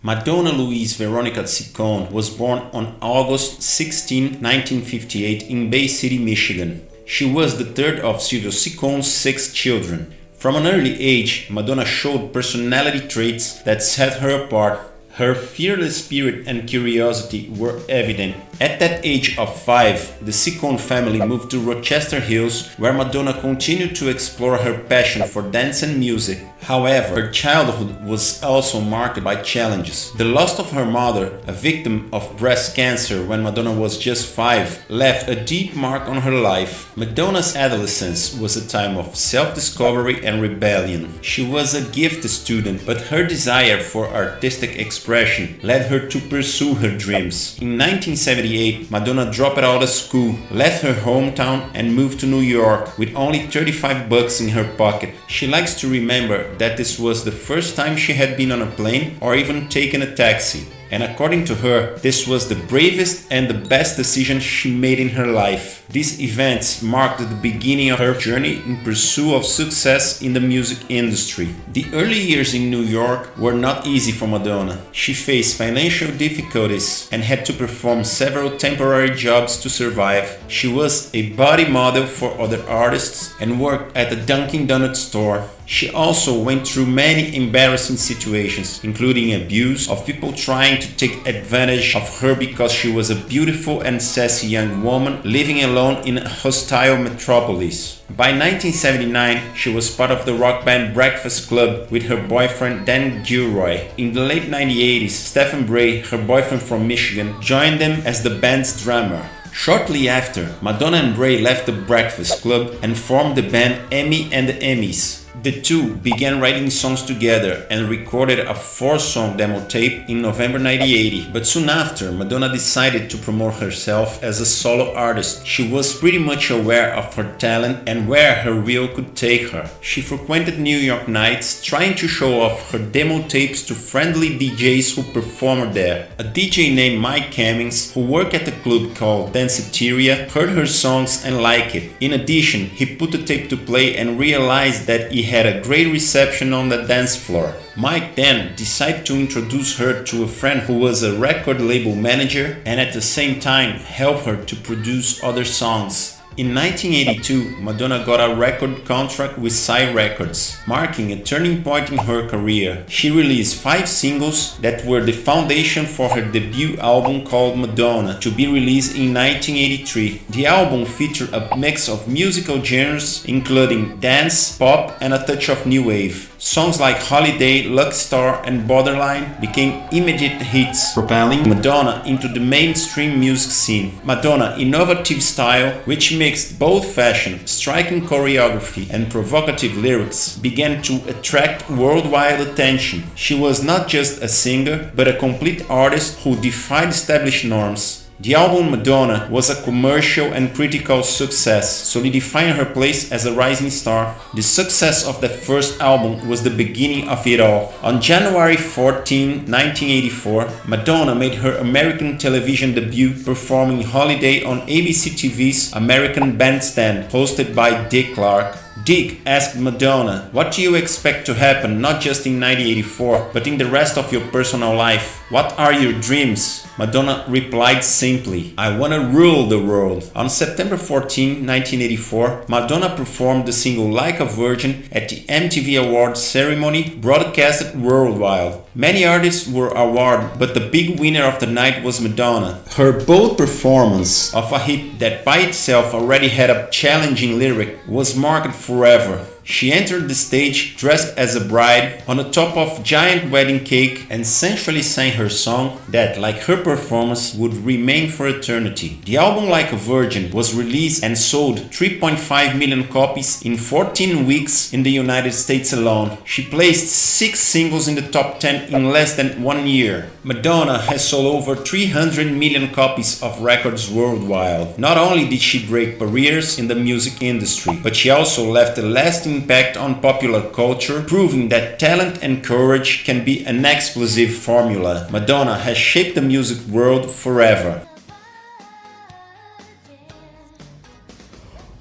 Madonna Louise Veronica Ciccone was born on August 16, 1958 in Bay City, Michigan. She was the third of Silvio Ciccone's 6 children. From an early age, Madonna showed personality traits that set her apart. Her fearless spirit and curiosity were evident. At that age of 5, the Ciccone family moved to Rochester Hills, where Madonna continued to explore her passion for dance and music. However, her childhood was also marked by challenges. The loss of her mother, a victim of breast cancer when Madonna was just 5, left a deep mark on her life. Madonna's adolescence was a time of self-discovery and rebellion. She was a gifted student, but her desire for artistic expression led her to pursue her dreams. In 1978, Madonna dropped out of school, left her hometown and moved to New York with only $35 in her pocket. She likes to remember that this was the first time she had been on a plane or even taken a taxi. And according to her, this was the bravest and the best decision she made in her life. These events marked the beginning of her journey in pursuit of success in the music industry. The early years in New York were not easy for Madonna. She faced financial difficulties and had to perform several temporary jobs to survive. She was a body model for other artists and worked at a Dunkin' Donuts store. She also went through many embarrassing situations, including abuse of people trying to take advantage of her because she was a beautiful and sassy young woman living alone in a hostile metropolis. By 1979, she was part of the rock band Breakfast Club with her boyfriend Dan Gilroy. In the late 1980s, Stephen Bray, her boyfriend from Michigan, joined them as the band's drummer. Shortly after, Madonna and Bray left the Breakfast Club and formed the band Emmy and the Emmys. The two began writing songs together and recorded a 4-song demo tape in November 1980, but soon after, Madonna decided to promote herself as a solo artist. She was pretty much aware of her talent and where her reel could take her. She frequented New York nights, trying to show off her demo tapes to friendly DJs who performed there. A DJ named Mike Cummings, who worked at a club called Danceteria, heard her songs and liked it. In addition, he put the tape to play and realized that he had a great reception on the dance floor. Mike then decided to introduce her to a friend who was a record label manager and at the same time help her to produce other songs. In 1982, Madonna got a record contract with Psy Records, marking a turning point in her career. She released 5 singles that were the foundation for her debut album called Madonna, to be released in 1983. The album featured a mix of musical genres including dance, pop, and a touch of new wave. Songs like Holiday, Lucky Star, and Borderline became immediate hits, propelling Madonna into the mainstream music scene. Madonna's innovative style, which mixed both fashion, striking choreography, and provocative lyrics, began to attract worldwide attention. She was not just a singer, but a complete artist who defied established norms. The album Madonna was a commercial and critical success, solidifying her place as a rising star. The success of the first album was the beginning of it all. On January 14, 1984, Madonna made her American television debut performing Holiday on ABC TV's American Bandstand, hosted by Dick Clark. Dick asked Madonna, "What do you expect to happen not just in 1984, but in the rest of your personal life? What are your dreams?" Madonna replied simply, "I wanna rule the world." On September 14, 1984, Madonna performed the single Like a Virgin at the MTV Awards ceremony, broadcasted worldwide. Many artists were awarded, but the big winner of the night was Madonna. Her bold performance of a hit that by itself already had a challenging lyric was marked forever. She entered the stage dressed as a bride on the top of a giant wedding cake and sensually sang her song that, like her performance, would remain for eternity. The album Like a Virgin was released and sold 3.5 million copies in 14 weeks in the United States alone. She placed 6 singles in the top 10 in less than 1 year. Madonna has sold over 300 million copies of records worldwide. Not only did she break barriers in the music industry, but she also left a lasting impact on popular culture, proving that talent and courage can be an explosive formula. Madonna has shaped the music world forever.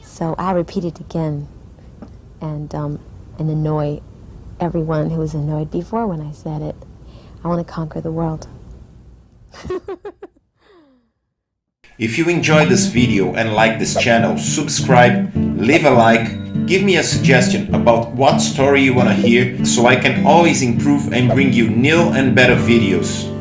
So I repeat it again and annoy everyone who was annoyed before when I said it. I want to conquer the world. If you enjoyed this video and like this channel, subscribe, leave a like, give me a suggestion about what story you want to hear so I can always improve and bring you new and better videos.